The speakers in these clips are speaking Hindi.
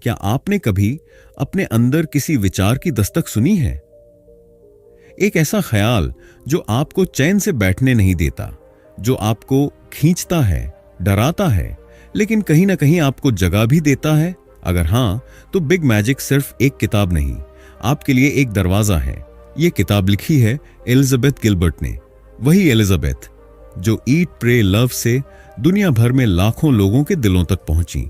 क्या आपने कभी अपने अंदर किसी विचार की दस्तक सुनी है? एक ऐसा ख्याल जो आपको चैन से बैठने नहीं देता, जो आपको खींचता है, डराता है, लेकिन कहीं ना कहीं आपको जगा भी देता है? अगर हां, तो बिग मैजिक सिर्फ एक किताब नहीं, आपके लिए एक दरवाजा है। यह किताब लिखी है एलिजाबेथ गिलबर्ट ने, वही एलिजाबेथ जो ईट प्रे लव से दुनिया भर में लाखों लोगों के दिलों तक पहुंची।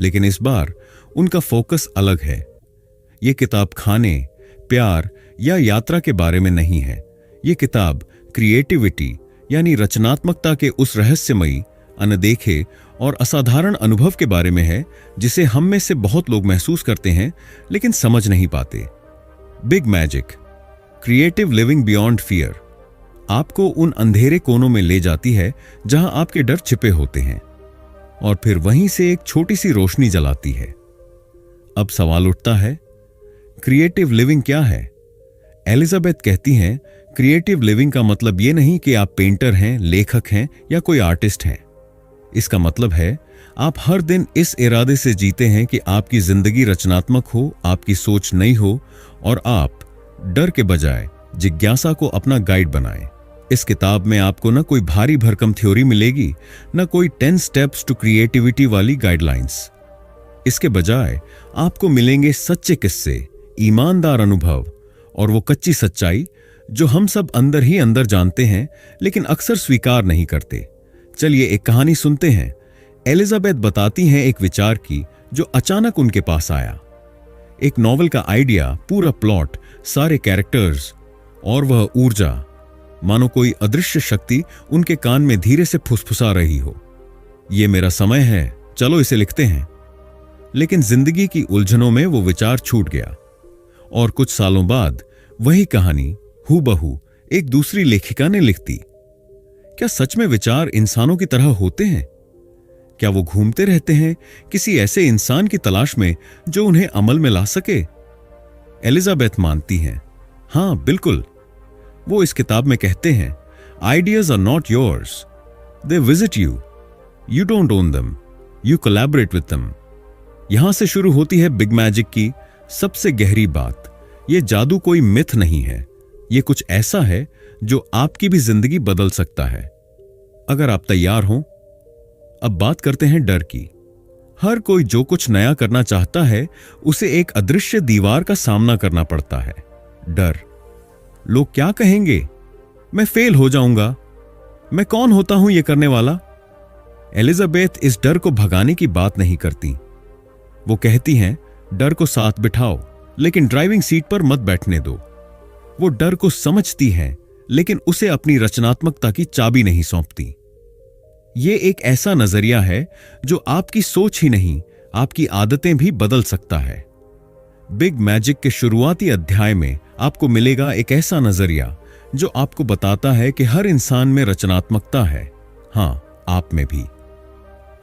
लेकिन इस बार उनका फोकस अलग है। यह किताब खाने, प्यार या यात्रा के बारे में नहीं है। यह किताब क्रिएटिविटी यानी रचनात्मकता के उस रहस्यमयी, अनदेखे और असाधारण अनुभव के बारे में है जिसे हम में से बहुत लोग महसूस करते हैं लेकिन समझ नहीं पाते। Big magic, creative living beyond fear, आपको उन अंधेरे कोनों में ले जाती है जहां आपके डर छिपे होते हैं और फिर वहीं से एक छोटी सी रोशनी जलाती है। अब सवाल उठता है, क्रिएटिव लिविंग क्या है? एलिजाबेथ कहती हैं, क्रिएटिव लिविंग का मतलब यह नहीं कि आप पेंटर हैं, लेखक हैं या कोई आर्टिस्ट हैं। इसका मतलब है आप हर दिन इस इरादे से जीते हैं कि आपकी जिंदगी रचनात्मक हो, आपकी सोच नई हो और आप डर के बजाय जिज्ञासा को अपना गाइड बनाएं। इस किताब में आपको न कोई भारी भरकम थ्योरी मिलेगी, न कोई 10 स्टेप्स टू क्रिएटिविटी वाली गाइडलाइंस। इसके बजाय आपको मिलेंगे सच्चे किस्से, ईमानदार अनुभव और वो कच्ची सच्चाई जो हम सब अंदर ही अंदर जानते हैं लेकिन अक्सर स्वीकार नहीं करते। चलिए एक कहानी सुनते हैं। एलिजाबेथ बताती हैं एक विचार की जो अचानक उनके पास आया। एक नॉवल का आइडिया, पूरा प्लॉट, सारे कैरेक्टर्स और वह ऊर्जा, मानो कोई अदृश्य शक्ति उनके कान में धीरे से फुसफुसा रही हो। यह मेरा समय है, चलो इसे लिखते हैं। लेकिन जिंदगी की उलझनों में वो विचार छूट गया और कुछ सालों बाद वही कहानी हूबहू एक दूसरी लेखिका ने लिख दी। क्या सच में विचार इंसानों की तरह होते हैं? क्या वो घूमते रहते हैं किसी ऐसे इंसान की तलाश में जो उन्हें अमल में ला सके? एलिजाबेथ मानती हैं, हां बिल्कुल। वो इस किताब में कहते हैं, ideas are not yours, they visit you, you don't own them, you collaborate with them. यहां से शुरू होती है बिग मैजिक की सबसे गहरी बात। यह जादू कोई मिथ नहीं है, यह कुछ ऐसा है जो आपकी भी जिंदगी बदल सकता है अगर आप तैयार हों। अब बात करते हैं डर की। हर कोई जो कुछ नया करना चाहता है उसे एक अदृश्य दीवार का सामना करना पड़ता है। डर, लोग क्या कहेंगे, मैं फेल हो जाऊंगा, मैं कौन होता हूं यह करने वाला? एलिजाबेथ इस डर को भगाने की बात नहीं करती। वो कहती हैं, डर को साथ बिठाओ लेकिन ड्राइविंग सीट पर मत बैठने दो। वो डर को समझती हैं लेकिन उसे अपनी रचनात्मकता की चाबी नहीं सौंपती। ये एक ऐसा नजरिया है जो आपकी सोच ही नहीं, आपकी आदतें भी बदल सकता है। बिग मैजिक के शुरुआती अध्याय में आपको मिलेगा एक ऐसा नजरिया जो आपको बताता है कि हर इंसान में रचनात्मकता है, हां आप में भी।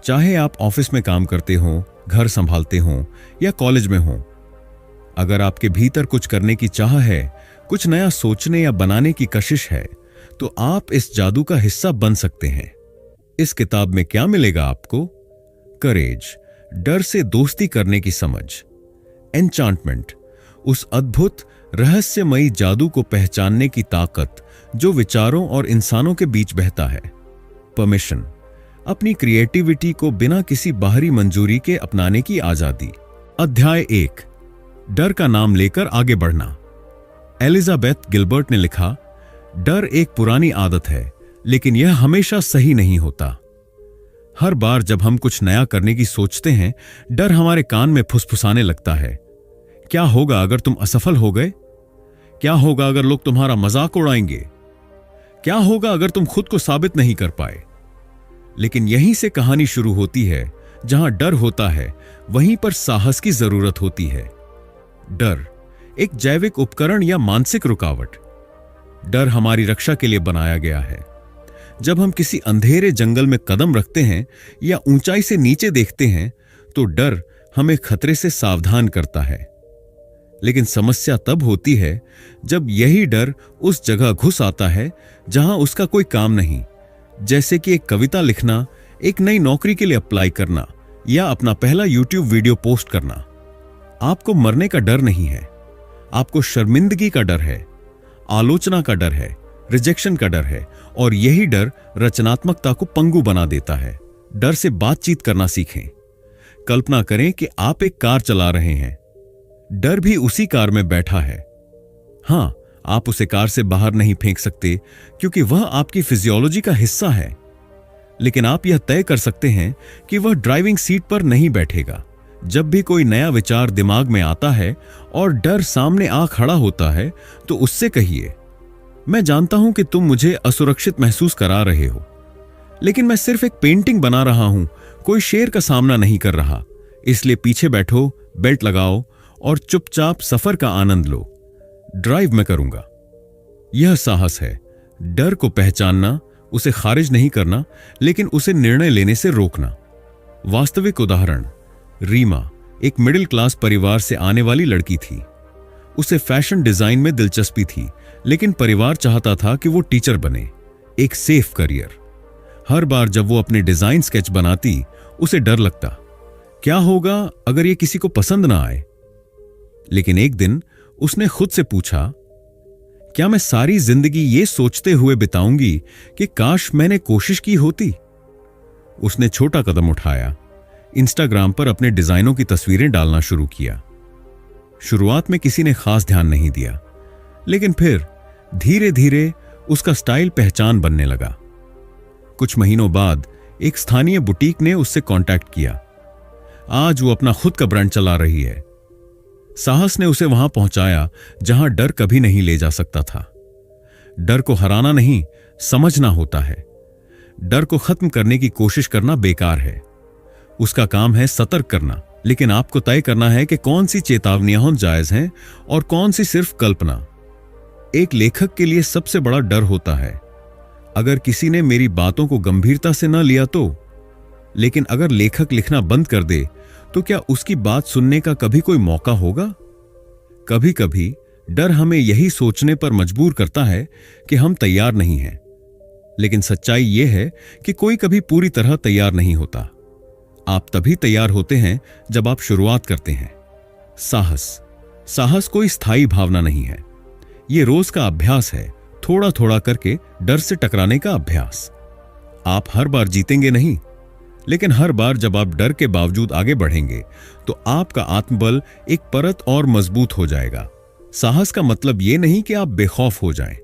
चाहे आप ऑफिस में काम करते हो, घर संभालते हो या कॉलेज में हो, अगर आपके भीतर कुछ करने की चाह है, कुछ नया सोचने या बनाने की कशिश है, तो आप इस जादू का हिस्सा बन सकते हैं। इस किताब में क्या मिलेगा आपको? करेज, डर से दोस्ती करने की समझ। एन्चांटमेंट, उस अद्भुत रहस्यमयी जादू को पहचानने की ताकत जो विचारों और इंसानों के बीच बहता है। परमिशन, अपनी क्रिएटिविटी को बिना किसी बाहरी मंजूरी के अपनाने की आजादी। अध्याय 1, डर का नाम लेकर आगे बढ़ना। एलिजाबेथ गिलबर्ट ने लिखा, डर एक पुरानी आदत है लेकिन यह हमेशा सही नहीं होता। हर बार जब हम कुछ नया करने की सोचते हैं, डर हमारे कान में फुसफुसाने लगता है। क्या होगा अगर तुम असफल हो गए? क्या होगा अगर लोग तुम्हारा मजाक उड़ाएंगे? क्या होगा अगर तुम खुद को साबित नहीं कर पाए? लेकिन यहीं से कहानी शुरू होती है। जहां डर होता है वहीं पर साहस की जरूरत होती है। डर एक जैविक उपकरण या मानसिक रुकावट। डर हमारी रक्षा के लिए बनाया गया है। जब हम किसी अंधेरे जंगल में कदम रखते हैं या ऊंचाई से नीचे देखते हैं तो डर हमें खतरे से सावधान करता है। लेकिन समस्या तब होती है जब यही डर उस जगह घुस आता है जहां उसका कोई काम नहीं, जैसे कि एक कविता लिखना, एक नई नौकरी के लिए अप्लाई करना या अपना पहला YouTube वीडियो पोस्ट करना। आपको मरने का डर नहीं है, आपको शर्मिंदगी का डर है, आलोचना का डर है, रिजेक्शन का डर है, और यही डर रचनात्मकता को पंगु बना देता है। डर से बातचीत करना सीखें। कल्पना करें कि आप एक कार चला रहे हैं, डर भी उसी कार में बैठा है। हां, आप उसे कार से बाहर नहीं फेंक सकते क्योंकि वह आपकी फिजियोलॉजी का हिस्सा है, लेकिन आप यह तय कर सकते हैं कि वह ड्राइविंग सीट पर नहीं बैठेगा। जब भी कोई नया विचार दिमाग में आता है और डर सामने आ खड़ा होता है, तो उससे कहिए, मैं जानता हूं कि तुम मुझे असुरक्षित महसूस करा रहे हो, लेकिन मैं सिर्फ एक पेंटिंग बना रहा हूं, कोई शेर का सामना नहीं कर रहा। इसलिए पीछे बैठो, बेल्ट लगाओ और चुपचाप सफर का आनंद लो। ड्राइव मैं करूंगा। यह साहस है, डर को पहचानना, उसे खारिज नहीं करना, लेकिन उसे निर्णय लेने से रोकना। वास्तविक उदाहरण, रीमा एक मिडिल क्लास परिवार से आने वाली लड़की थी। उसे फैशन डिजाइन में दिलचस्पी थी, लेकिन परिवार चाहता था कि वो टीचर बने, एक सेफ करियर। हर बार जब वो अपने डिजाइन स्केच बनाती, उसे डर लगता, क्या होगा अगर ये किसी को पसंद ना आए। लेकिन एक दिन उसने खुद से पूछा, क्या मैं सारी जिंदगी ये सोचते हुए बिताऊंगी कि काश मैंने कोशिश की होती। उसने छोटा कदम उठाया, इंस्टाग्राम पर अपने डिजाइनों की तस्वीरें डालना शुरू किया। शुरुआत में किसी ने खास ध्यान नहीं दिया, लेकिन फिर धीरे धीरे उसका स्टाइल पहचान बनने लगा। कुछ महीनों बाद एक स्थानीय बुटीक ने उससे कांटेक्ट किया। आज वो अपना खुद का ब्रांड चला रही है। साहस ने उसे वहां पहुंचाया जहां डर कभी नहीं ले जा सकता था। डर को हराना नहीं, समझना होता है। डर को खत्म करने की कोशिश करना बेकार है। उसका काम है सतर्क करना, लेकिन आपको तय करना है कि कौन सी चेतावनियां जायज हैं और कौन सी सिर्फ कल्पना। एक लेखक के लिए सबसे बड़ा डर होता है, अगर किसी ने मेरी बातों को गंभीरता से न लिया तो। लेकिन अगर लेखक लिखना बंद कर दे, तो क्या उसकी बात सुनने का कभी कोई मौका होगा? कभी कभी डर हमें यही सोचने पर मजबूर करता है कि हम तैयार नहीं हैं, लेकिन सच्चाई यह है कि कोई कभी पूरी तरह तैयार नहीं होता। आप तभी तैयार होते हैं जब आप शुरुआत करते हैं। साहस कोई स्थायी भावना नहीं है, यह रोज का अभ्यास है, थोड़ा थोड़ा करके डर से टकराने का अभ्यास। आप हर बार जीतेंगे नहीं, लेकिन हर बार जब आप डर के बावजूद आगे बढ़ेंगे, तो आपका आत्मबल एक परत और मजबूत हो जाएगा। साहस का मतलब यह नहीं कि आप बेखौफ हो जाएं।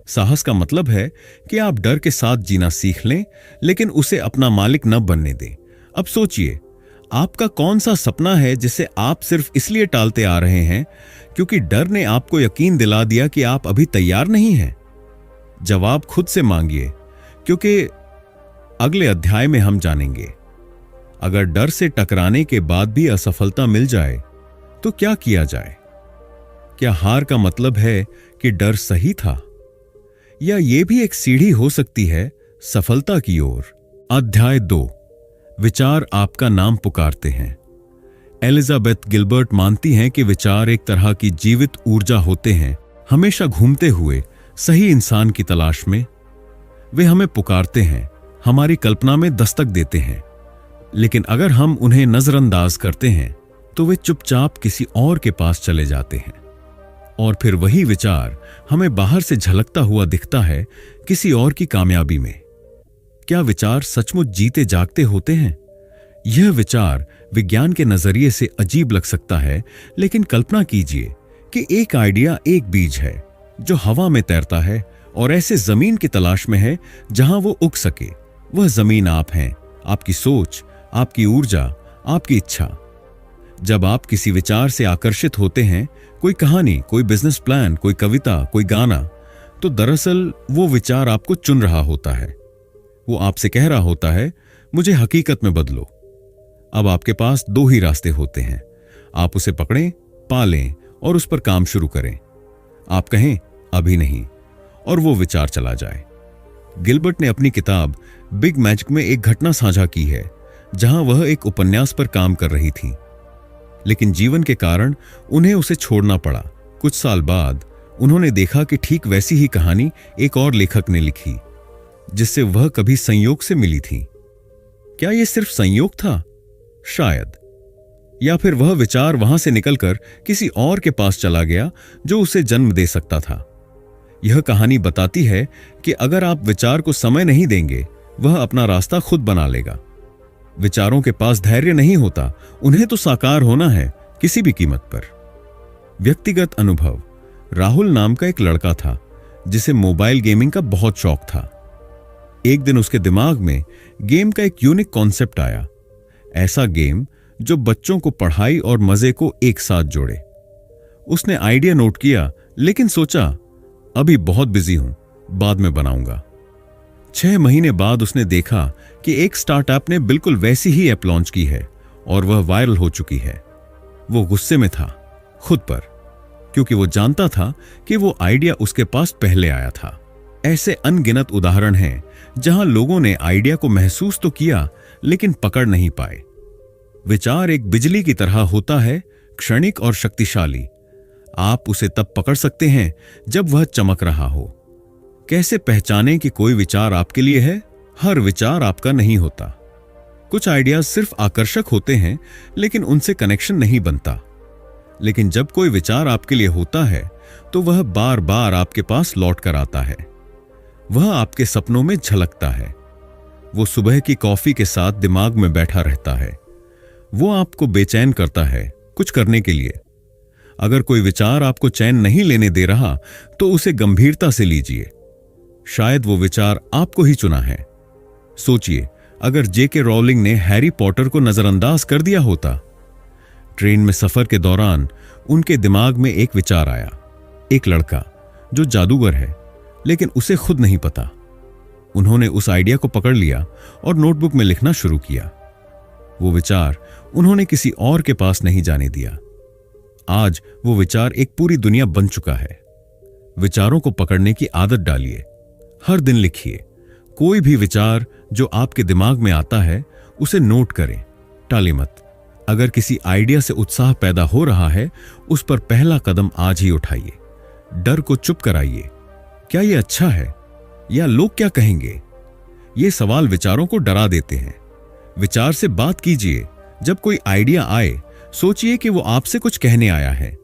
साहस का मतलब है कि आप डर के साथ जीना सीख लें, लेकिन उसे अपना मालिक न बनने दें। अब सोचिए, आपका कौन सा सपना है जिसे आप सिर्फ इसलिए टालते आ रहे हैं क्योंकि डर ने आपको यकीन दिला दिया कि आप अभी तैयार नहीं हैं? जवाब खुद से मांगिए, क्योंकि अगले अध्याय में हम जानेंगे, अगर डर से टकराने के बाद भी असफलता मिल जाए तो क्या किया जाए। क्या हार का मतलब है कि डर सही था, या यह भी एक सीढ़ी हो सकती है सफलता की ओर? अध्याय 2, विचार आपका नाम पुकारते हैं। एलिजाबेथ गिलबर्ट मानती हैं कि विचार एक तरह की जीवित ऊर्जा होते हैं, हमेशा घूमते हुए सही इंसान की तलाश में। वे हमें पुकारते हैं, हमारी कल्पना में दस्तक देते हैं, लेकिन अगर हम उन्हें नजरअंदाज करते हैं तो वे चुपचाप किसी और के पास चले जाते हैं। और फिर वही विचार हमें बाहर से झलकता हुआ दिखता है किसी और की कामयाबी में। क्या विचार सचमुच जीते जागते होते हैं? यह विचार विज्ञान के नजरिए से अजीब लग सकता है, लेकिन कल्पना कीजिए कि एक आइडिया एक बीज है जो हवा में तैरता है और ऐसे जमीन की तलाश में है जहां वो उग सके। वह जमीन आप हैं, आपकी सोच, आपकी ऊर्जा, आपकी इच्छा। जब आप किसी विचार से आकर्षित होते हैं, कोई कहानी, कोई बिजनेस प्लान, कोई कविता, कोई गाना, तो दरअसल वो विचार आपको चुन रहा होता है। वो आपसे कह रहा होता है, मुझे हकीकत में बदलो। अब आपके पास 2 ही रास्ते होते हैं, आप उसे पकड़ें, पालें और उस पर काम शुरू करें। आप कहें अभी नहीं, और वो विचार चला जाए। गिलबर्ट ने अपनी किताब बिग मैजिक में एक घटना साझा की है जहां वह एक उपन्यास पर काम कर रही थी, लेकिन जीवन के कारण उन्हें उसे छोड़ना पड़ा। कुछ साल बाद उन्होंने देखा कि ठीक वैसी ही कहानी एक और लेखक ने लिखी, जिससे वह कभी संयोग से मिली थी। क्या यह सिर्फ संयोग था? शायद, या फिर वह विचार वहां से निकलकर किसी और के पास चला गया जो उसे जन्म दे सकता था। यह कहानी बताती है कि अगर आप विचार को समय नहीं देंगे, वह अपना रास्ता खुद बना लेगा। विचारों के पास धैर्य नहीं होता, उन्हें तो साकार होना है किसी भी कीमत पर। व्यक्तिगत अनुभव। राहुल नाम का एक लड़का था जिसे मोबाइल गेमिंग का बहुत शौक था। एक दिन उसके दिमाग में गेम का एक यूनिक कॉन्सेप्ट आया, ऐसा गेम जो बच्चों को पढ़ाई और मजे को एक साथ जोड़े। उसने आइडिया नोट किया, लेकिन सोचा अभी बहुत बिजी हूं, बाद में बनाऊंगा। 6 महीने बाद उसने देखा कि एक स्टार्टअप ने बिल्कुल वैसी ही ऐप लॉन्च की है और वह वायरल हो चुकी है। वो गुस्से में था खुद पर, क्योंकि वो जानता था कि वो आइडिया उसके पास पहले आया था। ऐसे अनगिनत उदाहरण हैं जहां लोगों ने आइडिया को महसूस तो किया, लेकिन पकड़ नहीं पाए। विचार एक बिजली की तरह होता है, क्षणिक और शक्तिशाली। आप उसे तब पकड़ सकते हैं जब वह चमक रहा हो। कैसे पहचानें कि कोई विचार आपके लिए है? हर विचार आपका नहीं होता। कुछ आइडियाज सिर्फ आकर्षक होते हैं, लेकिन उनसे कनेक्शन नहीं बनता। लेकिन जब कोई विचार आपके लिए होता है, तो वह बार बार आपके पास लौट कर आता है। वह आपके सपनों में झलकता है। वो सुबह की कॉफी के साथ दिमाग में बैठा रहता है। वो आपको बेचैन करता है कुछ करने के लिए। अगर कोई विचार आपको चैन नहीं लेने दे रहा, तो उसे गंभीरता से लीजिए। शायद वो विचार आपको ही चुना है। सोचिए, अगर जेके रॉलिंग ने हैरी पॉटर को नजरअंदाज कर दिया होता। ट्रेन में सफर के दौरान उनके दिमाग में एक विचार आया, एक लड़का जो जादूगर है, लेकिन उसे खुद नहीं पता। उन्होंने उस आइडिया को पकड़ लिया और नोटबुक में लिखना शुरू किया। वो विचार उन्होंने किसी और के पास नहीं जाने दिया। आज वो विचार एक पूरी दुनिया बन चुका है। विचारों को पकड़ने की आदत डालिए। हर दिन लिखिए। कोई भी विचार जो आपके दिमाग में आता है, उसे नोट करें, टालें मत। अगर किसी आइडिया से उत्साह पैदा हो रहा है, उस पर पहला कदम आज ही उठाइए। डर को चुप कराइए। क्या यह अच्छा है या लोग क्या कहेंगे? ये सवाल विचारों को डरा देते हैं। विचार से बात कीजिए। जब कोई आइडिया आए, सोचिए कि वो आपसे कुछ कहने आया है।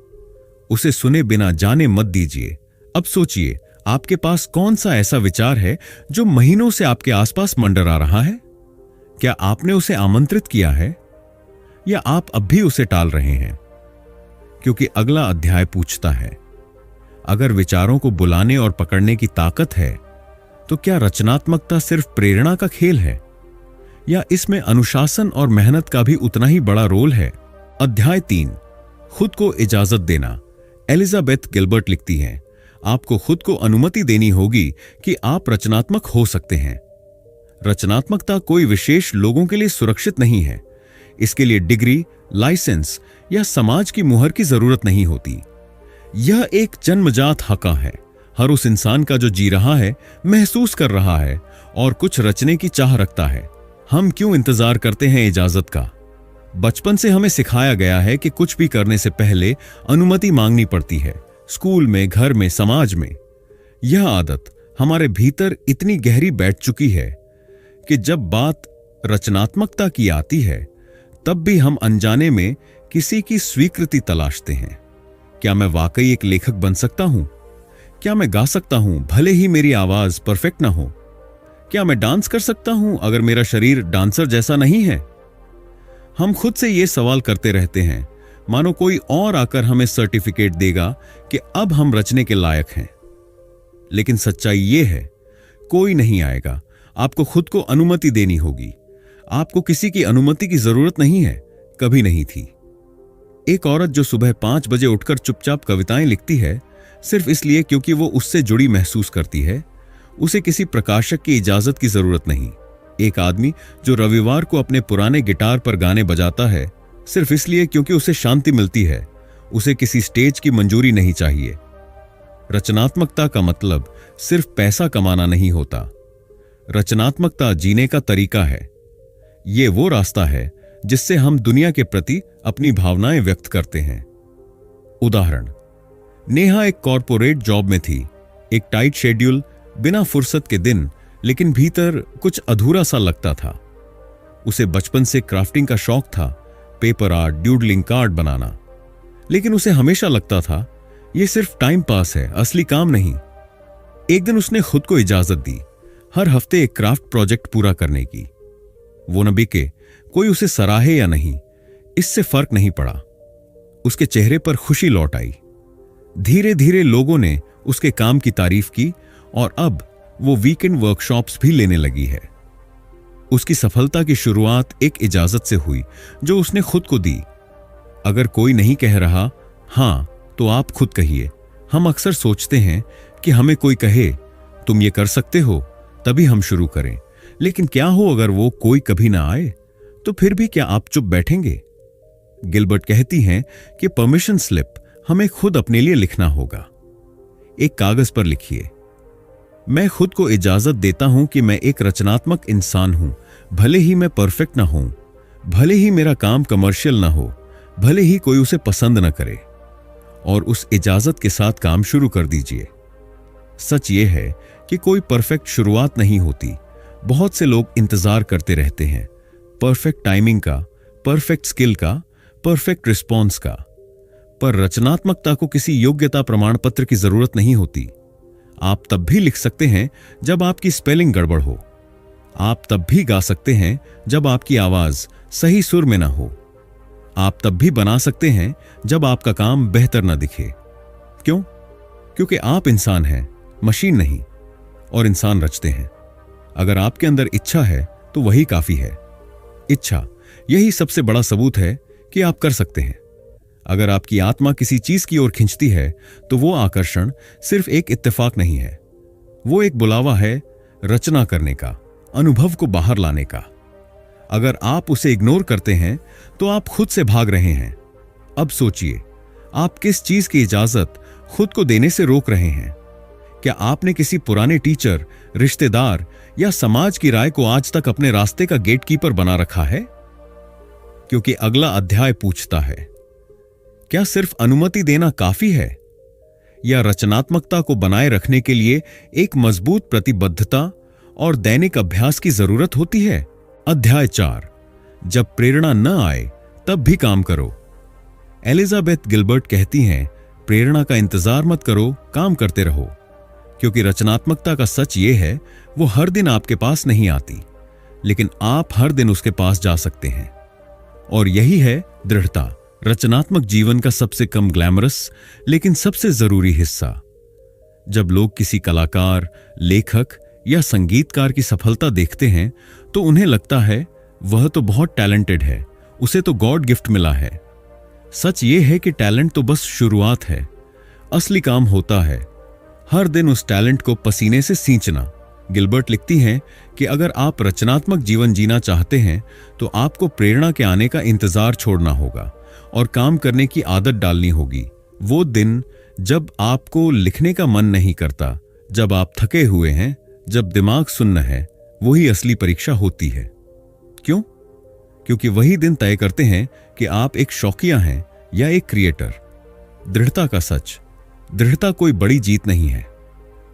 उसे सुने बिना जाने मत दीजिए। अब सोचिए, आपके पास कौन सा ऐसा विचार है जो महीनों से आपके आसपास मंडरा रहा है? क्या आपने उसे आमंत्रित किया है या आप अब भी उसे टाल रहे हैं? क्योंकि अगला अध्याय पूछता है, अगर विचारों को बुलाने और पकड़ने की ताकत है, तो क्या रचनात्मकता सिर्फ प्रेरणा का खेल है या इसमें अनुशासन और मेहनत का भी उतना ही बड़ा रोल है? अध्याय 3, खुद को इजाजत देना। एलिजाबेथ गिलबर्ट लिखती हैं, आपको खुद को अनुमति देनी होगी कि आप रचनात्मक हो सकते हैं। रचनात्मकता कोई विशेष लोगों के लिए सुरक्षित नहीं है। इसके लिए डिग्री, लाइसेंस या समाज की मुहर की जरूरत नहीं होती। यह एक जन्मजात हक है। हर उस इंसान का जो जी रहा है, महसूस कर रहा है और कुछ रचने की चाह रखता है। हम क्यों इंतजार करते हैं इजाजत का? बचपन से हमें सिखाया गया है कि कुछ भी करने से पहले अनुमति मांगनी पड़ती है, स्कूल में, घर में, समाज में। यह आदत हमारे भीतर इतनी गहरी बैठ चुकी है कि जब बात रचनात्मकता की आती है, तब भी हम अनजाने में किसी की स्वीकृति तलाशते हैं। क्या मैं वाकई एक लेखक बन सकता हूं? क्या मैं गा सकता हूं भले ही मेरी आवाज परफेक्ट ना हो? क्या मैं डांस कर सकता हूं अगर मेरा शरीर डांसर जैसा नहीं है? हम खुद से ये सवाल करते रहते हैं, मानो कोई और आकर हमें सर्टिफिकेट देगा कि अब हम रचने के लायक हैं। लेकिन सच्चाई ये है, कोई नहीं आएगा। आपको खुद को अनुमति देनी होगी। आपको किसी की अनुमति की जरूरत नहीं है, कभी नहीं थी। एक औरत जो सुबह 5 बजे उठकर चुपचाप कविताएं लिखती है, सिर्फ इसलिए क्योंकि वो उससे जुड़ी महसूस करती है, उसे किसी प्रकाशक की इजाजत की जरूरत नहीं। एक आदमी जो रविवार को अपने पुराने गिटार पर गाने बजाता है, सिर्फ इसलिए क्योंकि उसे शांति मिलती है, उसे किसी स्टेज की मंजूरी नहीं चाहिए। रचनात्मकता का मतलब सिर्फ पैसा कमाना नहीं होता। रचनात्मकता जीने का तरीका है। ये वो रास्ता है जिससे हम दुनिया के प्रति अपनी भावनाएं व्यक्त करते हैं। उदाहरण, नेहा एक कॉर्पोरेट जॉब में थी। एक टाइट शेड्यूल, बिना फुर्सत के दिन, लेकिन भीतर कुछ अधूरा सा लगता था। उसे बचपन से क्राफ्टिंग का शौक था, पेपर आर्ट, ड्यूडलिंग, कार्ड बनाना। लेकिन उसे हमेशा लगता था यह सिर्फ टाइम पास है, असली काम नहीं। एक दिन उसने खुद को इजाजत दी हर हफ्ते एक क्राफ्ट प्रोजेक्ट पूरा करने की। वो न बिके, कोई उसे सराहे या नहीं, इससे फर्क नहीं पड़ा। उसके चेहरे पर खुशी लौट आई। धीरे धीरे लोगों ने उसके काम की तारीफ की और अब वो वीकेंड वर्कशॉप्स भी लेने लगी है। उसकी सफलता की शुरुआत एक इजाजत से हुई जो उसने खुद को दी। अगर कोई नहीं कह रहा हां, तो आप खुद कहिए। हम अक्सर सोचते हैं कि हमें कोई कहे तुम ये कर सकते हो, तभी हम शुरू करें। लेकिन क्या हो अगर वो कोई कभी ना आए? तो फिर भी क्या आप चुप बैठेंगे? गिलबर्ट कहती हैं कि परमिशन स्लिप हमें खुद अपने लिए लिखना होगा। एक कागज पर लिखिए, मैं खुद को इजाजत देता हूं कि मैं एक रचनात्मक इंसान हूं, भले ही मैं परफेक्ट ना हूं, भले ही मेरा काम कमर्शियल ना हो, भले ही कोई उसे पसंद ना करे। और उस इजाजत के साथ काम शुरू कर दीजिए। सच यह है कि कोई परफेक्ट शुरुआत नहीं होती। बहुत से लोग इंतजार करते रहते हैं परफेक्ट टाइमिंग का, परफेक्ट स्किल का, परफेक्ट रिस्पॉन्स का। पर रचनात्मकता को किसी योग्यता प्रमाण पत्र की जरूरत नहीं होती। आप तब भी लिख सकते हैं जब आपकी स्पेलिंग गड़बड़ हो। आप तब भी गा सकते हैं जब आपकी आवाज सही सुर में ना हो। आप तब भी बना सकते हैं जब आपका काम बेहतर ना दिखे। क्यों? क्योंकि आप इंसान हैं, मशीन नहीं। और इंसान रचते हैं। अगर आपके अंदर इच्छा है तो वही काफी है। इच्छा, यही सबसे बड़ा सबूत है कि आप कर सकते हैं। अगर आपकी आत्मा किसी चीज की ओर खींचती है तो वो आकर्षण सिर्फ एक इत्तेफाक नहीं है, वो एक बुलावा है रचना करने का, अनुभव को बाहर लाने का। अगर आप उसे इग्नोर करते हैं तो आप खुद से भाग रहे हैं। अब सोचिए, आप किस चीज की इजाजत खुद को देने से रोक रहे हैं? क्या आपने किसी पुराने टीचर, रिश्तेदार या समाज की राय को आज तक अपने रास्ते का गेटकीपर बना रखा है? क्योंकि अगला अध्याय पूछता है, क्या सिर्फ अनुमति देना काफी है या रचनात्मकता को बनाए रखने के लिए एक मजबूत प्रतिबद्धता और दैनिक अभ्यास की जरूरत होती है? अध्याय 4, जब प्रेरणा न आए तब भी काम करो। एलिजाबेथ गिलबर्ट कहती हैं, प्रेरणा का इंतजार मत करो, काम करते रहो। क्योंकि रचनात्मकता का सच ये है, वो हर दिन आपके पास नहीं आती, लेकिन आप हर दिन उसके पास जा सकते हैं। और यही है दृढ़ता, रचनात्मक जीवन का सबसे कम ग्लैमरस लेकिन सबसे जरूरी हिस्सा। जब लोग किसी कलाकार, लेखक या संगीतकार की सफलता देखते हैं तो उन्हें लगता है वह तो बहुत टैलेंटेड है, उसे तो गॉड गिफ्ट मिला है। सच ये है कि टैलेंट तो बस शुरुआत है। असली काम होता है हर दिन उस टैलेंट को पसीने से सींचना। गिलबर्ट लिखती हैं कि अगर आप रचनात्मक जीवन जीना चाहते हैं तो आपको प्रेरणा के आने का इंतजार छोड़ना होगा और काम करने की आदत डालनी होगी। वो दिन जब आपको लिखने का मन नहीं करता, जब आप थके हुए हैं, जब दिमाग सुन्न है, वही असली परीक्षा होती है। क्यों? क्योंकि वही दिन तय करते हैं कि आप एक शौकिया हैं या एक क्रिएटर। दृढ़ता का सच, दृढ़ता कोई बड़ी जीत नहीं है।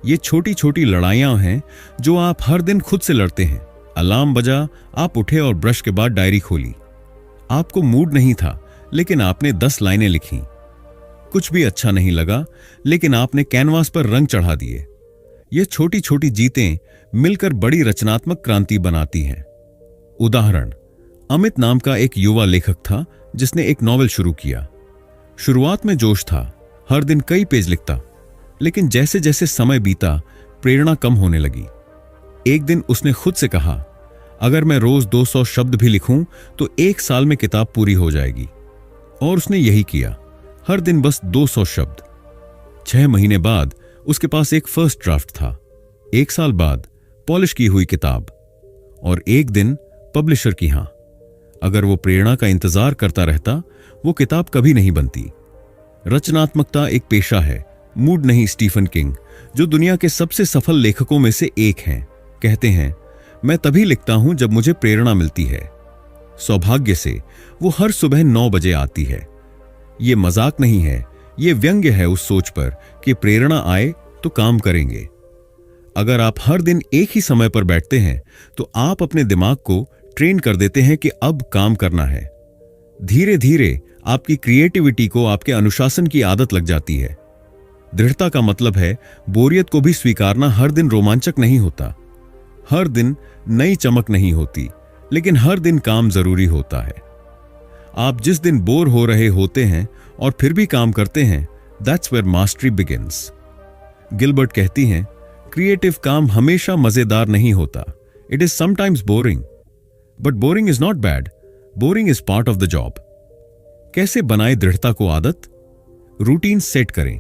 ये छोटी छोटी लड़ाइयां हैं जो आप हर दिन खुद से लड़ते हैं। अलार्म बजा, आप उठे और ब्रश के बाद डायरी खोली। आपको मूड नहीं था लेकिन आपने 10 लाइनें लिखी। कुछ भी अच्छा नहीं लगा लेकिन आपने कैनवास पर रंग चढ़ा दिए। ये छोटी छोटी जीतें मिलकर बड़ी रचनात्मक क्रांति बनाती हैं। उदाहरण, अमित नाम का एक युवा लेखक था जिसने एक नॉवेल शुरू किया। शुरुआत में जोश था, हर दिन कई पेज लिखता, लेकिन जैसे जैसे समय बीता प्रेरणा कम होने लगी। एक दिन उसने खुद से कहा, अगर मैं रोज 200 शब्द भी लिखूं तो 1 साल में किताब पूरी हो जाएगी। और उसने यही किया, हर दिन बस 200 शब्द। 6 महीने बाद उसके पास एक फर्स्ट ड्राफ्ट था। 1 साल बाद पॉलिश की हुई किताब। और एक दिन पब्लिशर की हां। अगर वो प्रेरणा का इंतजार करता रहता, वो किताब कभी नहीं बनती। रचनात्मकता एक पेशा है, मूड नहीं। स्टीफन किंग, जो दुनिया के सबसे सफल लेखकों में से एक हैं, कहते हैं, मैं तभी लिखता हूं जब मुझे प्रेरणा मिलती है। सौभाग्य से वो हर सुबह 9 बजे आती है। ये मजाक नहीं है, ये व्यंग्य है उस सोच पर कि प्रेरणा आए तो काम करेंगे। अगर आप हर दिन एक ही समय पर बैठते हैं तो आप अपने दिमाग को ट्रेन कर देते हैं कि अब काम करना है। धीरे धीरे आपकी क्रिएटिविटी को आपके अनुशासन की आदत लग जाती है। दृढ़ता का मतलब है बोरियत को भी स्वीकारना। हर दिन रोमांचक नहीं होता, हर दिन नई चमक नहीं होती, लेकिन हर दिन काम जरूरी होता है। आप जिस दिन बोर हो रहे होते हैं और फिर भी काम करते हैं, that's where mastery begins. Gilbert कहती हैं, क्रिएटिव काम हमेशा मजेदार नहीं होता। It is sometimes boring, but boring is not bad, boring is part of the job. कैसे बनाए दृढ़ता को आदत? रूटीन सेट करें,